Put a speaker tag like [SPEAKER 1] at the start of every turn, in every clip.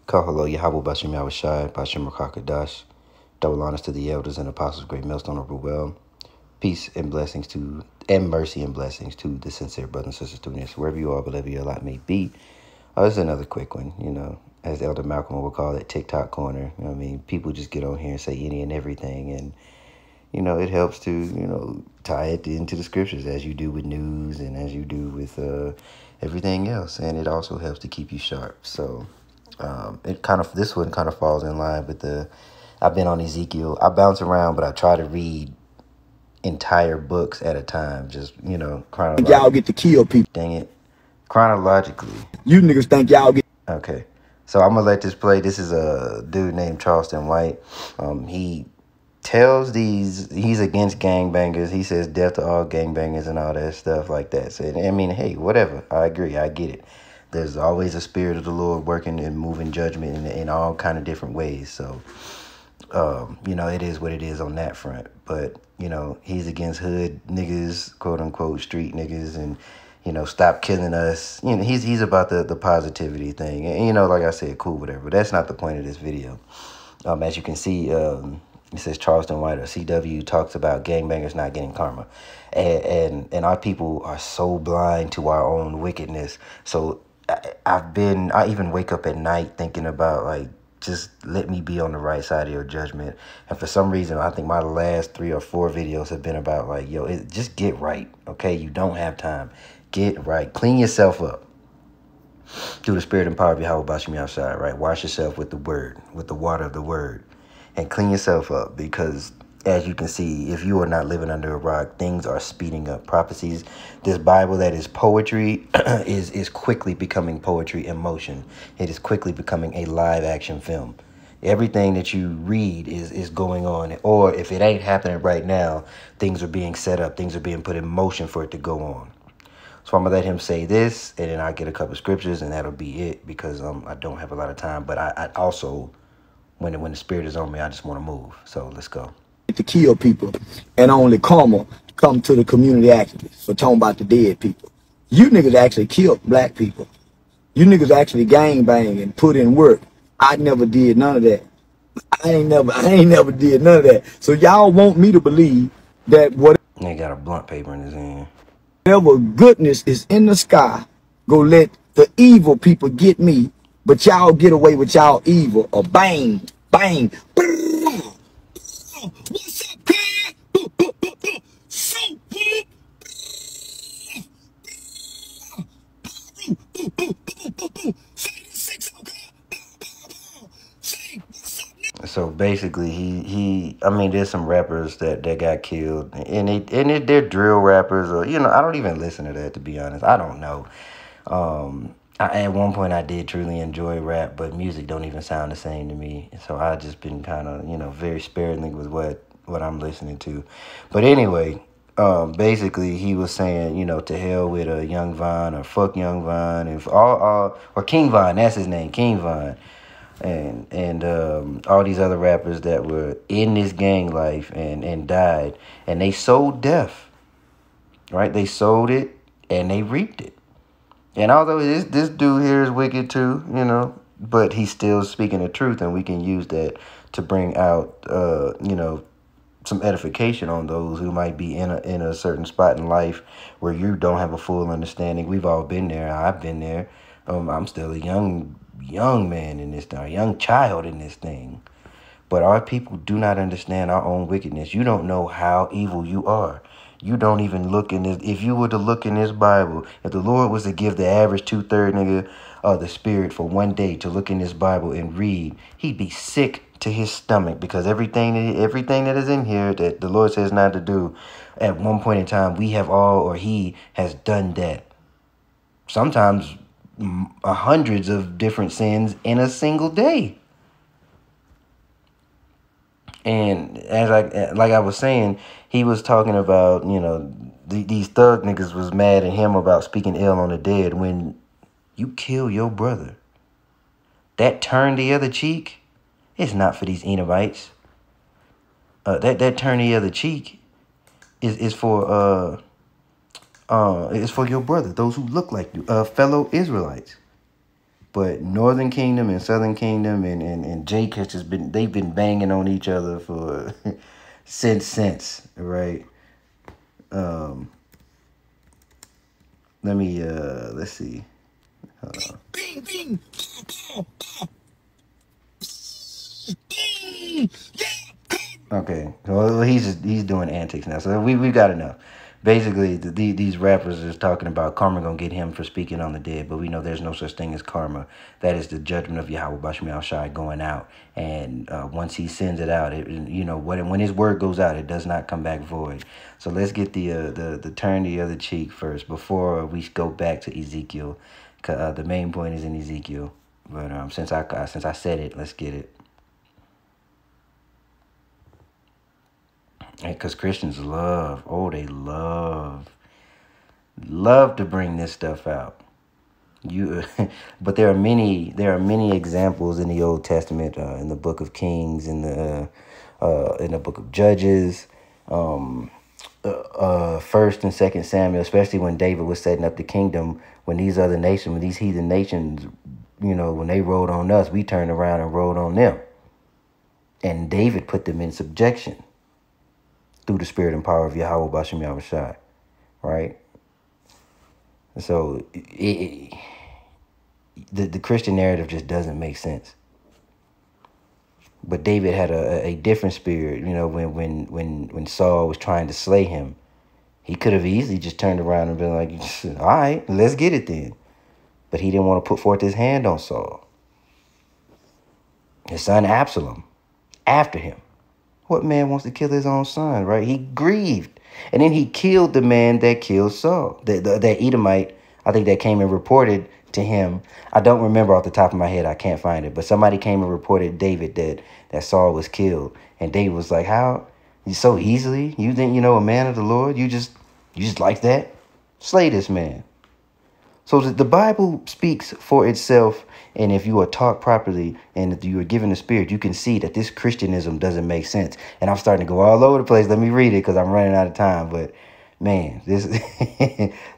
[SPEAKER 1] Kahalo Yahweh Bashim Yahushai, Bashim Rakakadash, double honors to the elders and apostles, great millstone of Ruel. Peace and blessings to, and mercy and blessings to the sincere brothers and sisters doing this, wherever you are, whatever your lot may be. This is another quick one, as Elder Malcolm would call it, TikTok corner. You know what I mean? People just get on here and say any and everything, and it helps to, tie it into the scriptures as you do with news and as you do with everything else. And it also helps to keep you sharp. So this one kind of falls in line with I've been on Ezekiel. I bounce around, but I try to read entire books at a time. Just, chronologically.
[SPEAKER 2] Y'all get to kill people.
[SPEAKER 1] Dang it. Chronologically.
[SPEAKER 2] You niggas think y'all get...
[SPEAKER 1] Okay. So I'm going to let this play. This is a dude named Charleston White. He tells he's against gangbangers. He says death to all gangbangers and all that stuff like that. So, I mean, hey, whatever. I agree. I get it. There's always a spirit of the Lord working and moving judgment in all kind of different ways. So, it is what it is on that front. But, he's against hood niggas, quote unquote, street niggas, and, stop killing us. He's about the positivity thing. And, like I said, cool, whatever. But that's not the point of this video. As you can see, it says Charleston White or CW talks about gangbangers not getting karma. And our people are so blind to our own wickedness. So I even wake up at night thinking about, like, just let me be on the right side of your judgment. And for some reason, I think my last 3 or 4 videos have been about, like, just get right, okay? You don't have time. Get right. Clean yourself up. Through the spirit and power of Yahweh Bashim outside, right? Wash yourself with the word, with the water of the word. And clean yourself up, because as you can see, if you are not living under a rock, things are speeding up. Prophecies, this Bible that is poetry is quickly becoming poetry in motion. It is quickly becoming a live action film. Everything that you read is going on. Or if it ain't happening right now, things are being set up. Things are being put in motion for it to go on. So I'm going to let him say this, and then I'll get a couple scriptures, and that'll be it, because I don't have a lot of time. But I also, when the spirit is on me, I just want to move. So let's go.
[SPEAKER 2] To kill people, and only karma come to the community activists for talking about the dead people. You niggas actually killed black people. You niggas actually gang bang and put in work. I never did none of that. I ain't never did none of that. So y'all want me to believe that
[SPEAKER 1] They got a blunt paper in his hand.
[SPEAKER 2] Whatever goodness is in the sky, go let the evil people get me, but y'all get away with y'all evil. Or bang, bang, what's up, kid? So
[SPEAKER 1] So basically, I mean, there's some rappers that got killed, and they're drill rappers, or I don't even listen to that, to be honest. I don't know. At one point I did truly enjoy rap, but music don't even sound the same to me. So I just been kind of very sparingly with what I'm listening to. But anyway, basically he was saying, to hell with Young Von, or fuck Young Von, and or King Von, that's his name, King Von. And all these other rappers that were in this gang life and died, and they sold death, right? They sold it and they reaped it. And although this dude here is wicked too, but he's still speaking the truth, and we can use that to bring out, some edification on those who might be in a certain spot in life where you don't have a full understanding. We've all been there. I've been there. I'm still a young man in this thing, a young child in this thing. But our people do not understand our own wickedness. You don't know how evil you are. You don't even look in this. If you were to look in this Bible, if the Lord was to give the average 2/3 nigga the spirit for one day to look in this Bible and read, he'd be sick to his stomach, because everything that is in here that the Lord says not to do, at one point in time, we have all, or he has done that. Sometimes hundreds of different sins in a single day. And as I was saying, he was talking about, these thug niggas was mad at him about speaking ill on the dead. When you kill your brother, that turn the other cheek, it's not for these Enobites. That turn the other cheek is for your brother, those who look like you, fellow Israelites. But Northern Kingdom and Southern Kingdom and Jake has just they've been banging on each other for since, right? Um, let's see.
[SPEAKER 2] Bing, bing.
[SPEAKER 1] Okay, well he's doing antics now, so we've got enough. Basically, these rappers is talking about karma gonna get him for speaking on the dead, but we know there's no such thing as karma. That is the judgment of Yahweh Bashmi Al Shai going out, and once he sends it out, when his word goes out, it does not come back void. So let's get the turn the other cheek first before we go back to Ezekiel. The main point is in Ezekiel, but since I said it, let's get it. Because Christians they love to bring this stuff out. But there are many examples in the Old Testament, in the Book of Kings, in the Book of Judges, First and Second Samuel, especially when David was setting up the kingdom. When these other nations, when these heathen nations, when they rode on us, we turned around and rode on them, and David put them in subjection through the spirit and power of Yahweh Bashim Yahushai, right? So the Christian narrative just doesn't make sense. But David had a different spirit, when Saul was trying to slay him. He could have easily just turned around and been like, all right, let's get it then. But he didn't want to put forth his hand on Saul. His son Absalom, after him. What man wants to kill his own son, right? He grieved. And then he killed the man that killed Saul. That Edomite, I think, that came and reported to him. I don't remember off the top of my head. I can't find it. But somebody came and reported David that Saul was killed. And David was like, how? You so easily? You think, a man of the Lord? You just like that? Slay this man. So the Bible speaks for itself, and if you are taught properly and if you are given the spirit, you can see that this Christianism doesn't make sense. And I'm starting to go all over the place. Let me read it because I'm running out of time. But, man, this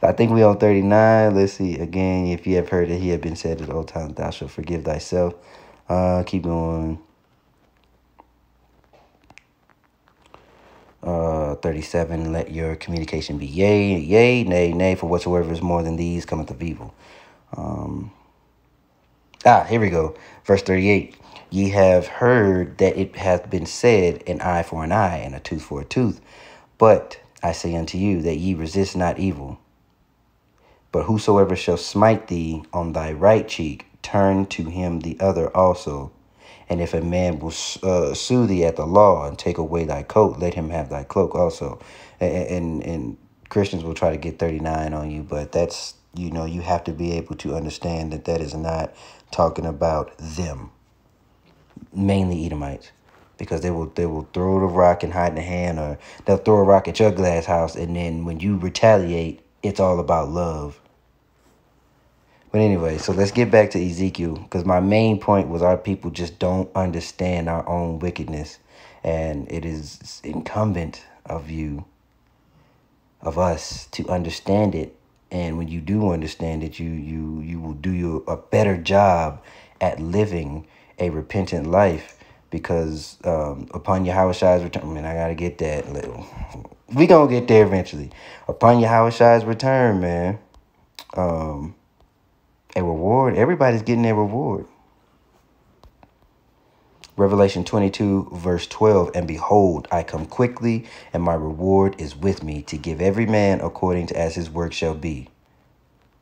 [SPEAKER 1] I think we on 39. Let's see. Again, if you have heard that he had been said at old times, thou shalt forgive thyself. Keep going. 37, let your communication be yea, yea, nay, nay, for whatsoever is more than these cometh of evil. Here we go. Verse 38. Ye have heard that it hath been said, an eye for an eye, and a tooth for a tooth. But I say unto you, that ye resist not evil. But whosoever shall smite thee on thy right cheek, turn to him the other also. And if a man will sue thee at the law and take away thy coat, let him have thy cloak also. And Christians will try to get 39 on you, but that's, you have to be able to understand that is not talking about them, mainly Edomites, because they will throw the rock and hide in the hand, or they'll throw a rock at your glass house, and then when you retaliate, it's all about love. But anyway, so let's get back to Ezekiel, because my main point was our people just don't understand our own wickedness. And it is incumbent of us to understand it. And when you do understand it, you will do a better job at living a repentant life. Because upon Yahushai's return, I got to get that. We going to get there eventually. Upon Yahushai's return, man, a reward. Everybody's getting their reward. Revelation 22, verse 12. And behold, I come quickly, and my reward is with me, to give every man according to as his work shall be.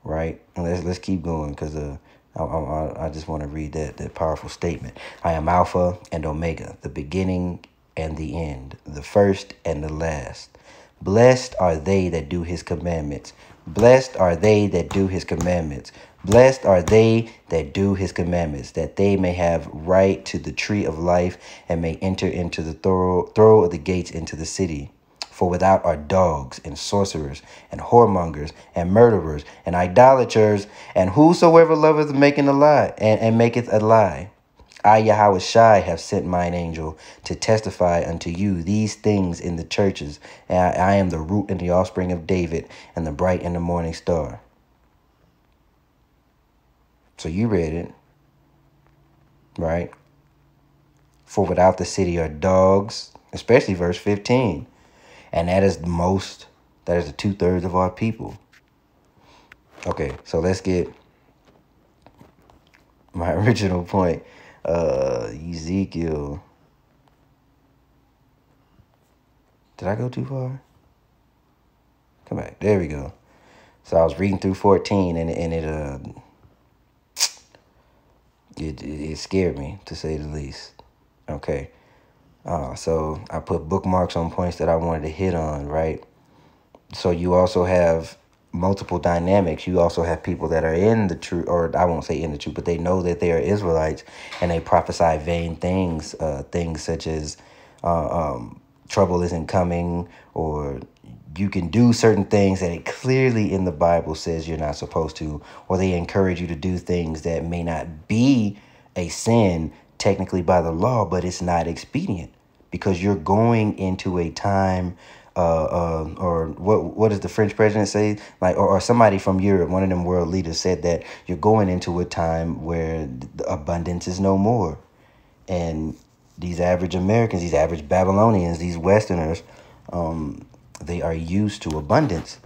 [SPEAKER 1] Right? And let's keep going, because I just want to read that powerful statement. I am Alpha and Omega, the beginning and the end, the first and the last. Blessed are they that do his commandments. Blessed are they that do his commandments. Blessed are they that do his commandments, that they may have right to the tree of life and may enter into the thorough of the gates into the city. For without are dogs and sorcerers and whoremongers and murderers and idolaters and whosoever loveth making a lie and maketh a lie. I, Yahushai, have sent mine angel to testify unto you these things in the churches. And I am the root and the offspring of David and the bright and the morning star. So you read it, right? For without the city are dogs, especially verse 15. And that is the most, that is the 2/3 of our people. Okay, so let's get my original point. Ezekiel. Did I go too far? Come back. There we go. So I was reading through 14 and it scared me, to say the least. Okay. So I put bookmarks on points that I wanted to hit on, right? So you also have multiple dynamics. You also have people that are in the truth, or I won't say in the truth, but they know that they are Israelites and they prophesy vain things, things such as trouble isn't coming, or you can do certain things that it clearly in the Bible says you're not supposed to, or they encourage you to do things that may not be a sin technically by the law, but it's not expedient because you're going into a time or what does the French president say? Like, or somebody from Europe, one of them world leaders said that you're going into a time where the abundance is no more. And these average Americans, these average Babylonians, these Westerners, they are used to abundance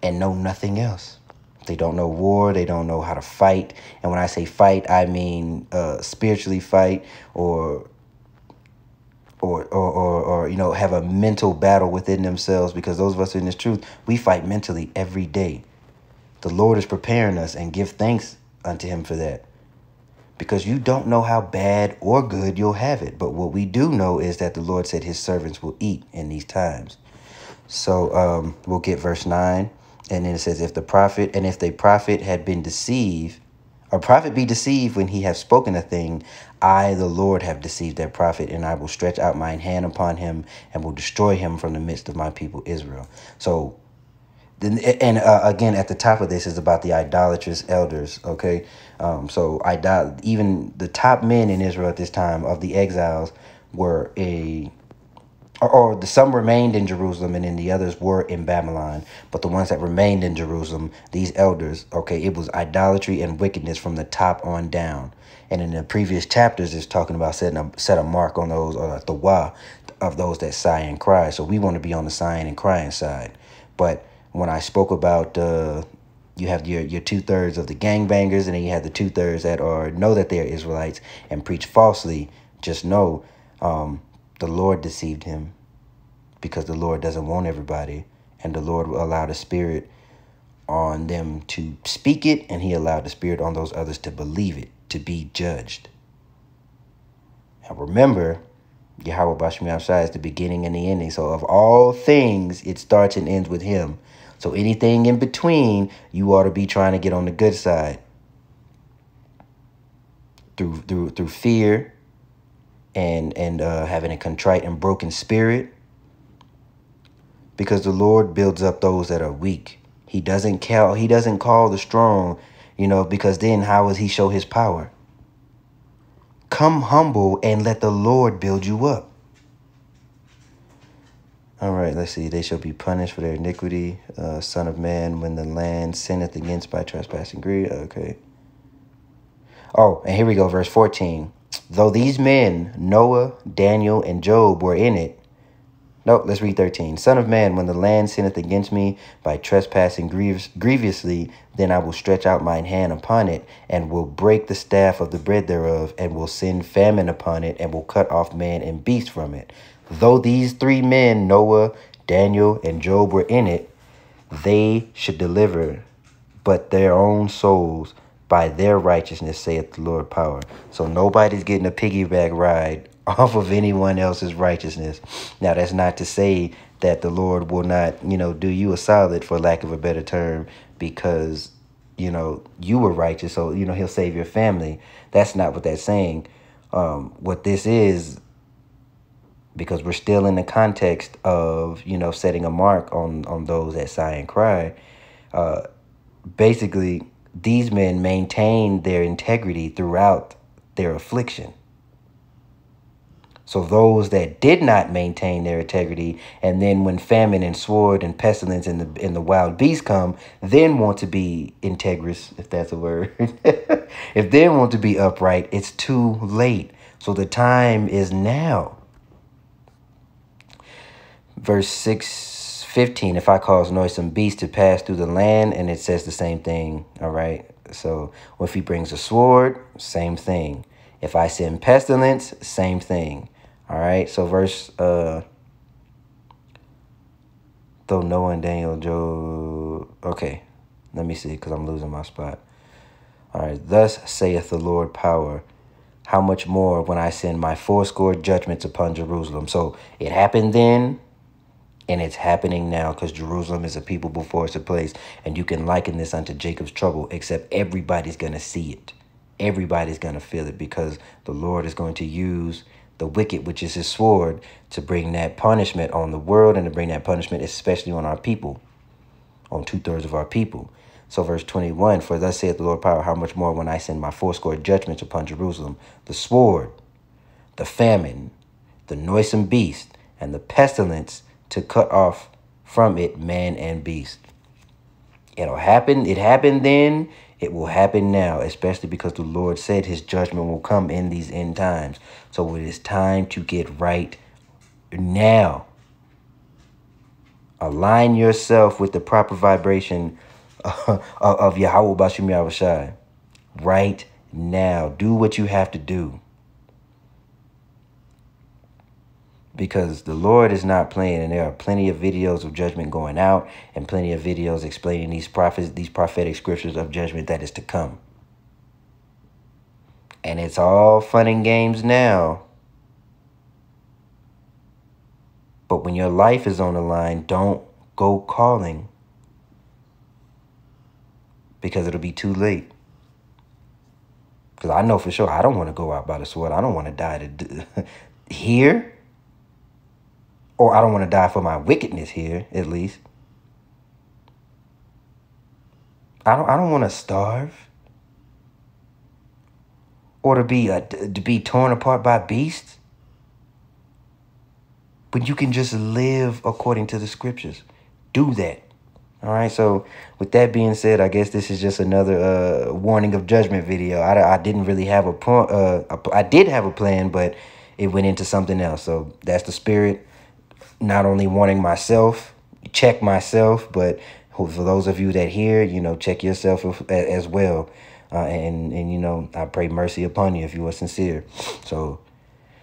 [SPEAKER 1] and know nothing else. They don't know war. They don't know how to fight. And when I say fight, I mean spiritually fight or you know, have a mental battle within themselves, because those of us in this truth, we fight mentally every day. The Lord is preparing us, and give thanks unto him for that, because you don't know how bad or good you'll have it. But what we do know is that the Lord said his servants will eat in these times. So we'll get verse 9. And then it says, if the prophet had been deceived, or prophet be deceived when he hath spoken a thing, I, the Lord, have deceived that prophet, and I will stretch out mine hand upon him and will destroy him from the midst of my people Israel. So, again, at the top of this is about the idolatrous elders, okay? So even the top men in Israel at this time of the exiles were some remained in Jerusalem, and then the others were in Babylon. But the ones that remained in Jerusalem, these elders, okay, it was idolatry and wickedness from the top on down. And in the previous chapters, it's talking about set a mark on those, or the wa of those that sigh and cry. So we want to be on the sighing and crying side. But when I spoke about you have your 2/3 of the gangbangers, and then you have the 2/3 that know that they're Israelites and preach falsely, just know the Lord deceived him, because the Lord doesn't want everybody, and the Lord will allow the Spirit on them to speak it, and he allowed the Spirit on those others to believe it, to be judged. Now remember, Yahweh Bashmi Shai is the beginning and the ending. So of all things, it starts and ends with him. So anything in between, you ought to be trying to get on the good side through fear and having a contrite and broken spirit, because the Lord builds up those that are weak. He doesn't call the strong, you know, because then how does he show his power? Come humble and let the Lord build you up. All right, let's see. They shall be punished for their iniquity, son of man, when the land sinneth against by trespassing greed. Okay. Oh, and here we go, verse 14. Though these men, Noah, Daniel, and Job, were in it. No, let's read 13. Son of man, when the land sinneth against me by trespassing grievously, then I will stretch out mine hand upon it, and will break the staff of the bread thereof, and will send famine upon it, and will cut off man and beast from it. Though these 3 men, Noah, Daniel, and Job, were in it, they should deliver but their own souls by their righteousness, saith the Lord power. So nobody's getting a piggyback ride off of anyone else's righteousness. Now, that's not to say that the Lord will not, you know, do you a solid, for lack of a better term, because, you know, you were righteous. So, you know, he'll save your family. That's not what that's saying. What this is, because we're still in the context of, you know, setting a mark on those that sigh and cry. Basically, these men maintained their integrity throughout their affliction. So those that did not maintain their integrity, and then when famine and sword and pestilence and the wild beasts come, then want to be integrous, if that's a word. If they want to be upright, it's too late. So the time is now. Verse 6:15, if I cause noisome beasts to pass through the land, and it says the same thing. All right. So if he brings a sword, same thing. If I send pestilence, same thing. All right. So verse though Noah and Daniel, Job. Okay. Let me see, because I'm losing my spot. All right. Thus saith the Lord power, how much more when I send my fourscore judgments upon Jerusalem. So it happened then, and it's happening now, because Jerusalem is a people before it's a place. And you can liken this unto Jacob's trouble, except everybody's going to see it. Everybody's going to feel it, because the Lord is going to use the wicked, which is his sword, to bring that punishment on the world, and to bring that punishment especially on our people, on 2/3 of our people. So verse 21, for thus saith the Lord power, how much more when I send my fourscore judgments upon Jerusalem, the sword, the famine, the noisome beast, and the pestilence, to cut off from it man and beast. It'll happen. It happened then. It will happen now, especially because the Lord said his judgment will come in these end times. So it is time to get right now. Align yourself with the proper vibration of Yahweh Bashim Yahushai right now. Do what you have to do. Because the Lord is not playing, and there are plenty of videos of judgment going out, and plenty of videos explaining these prophetic scriptures of judgment that is to come. And it's all fun and games now. But when your life is on the line, don't go calling, because it'll be too late. Because I know for sure I don't want to go out by the sword. I don't want to die here. Or I don't want to die for my wickedness here, at least. I don't want to starve. Or to be torn apart by beasts. But you can just live according to the scriptures. Do that. All right. So with that being said, I guess this is just another warning of judgment video. I didn't really have I did have a plan, but it went into something else. So that's the spirit. Not only warning myself, check myself, but for those of you that hear, check yourself as well. And I pray mercy upon you if you are sincere. So,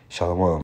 [SPEAKER 1] shalom.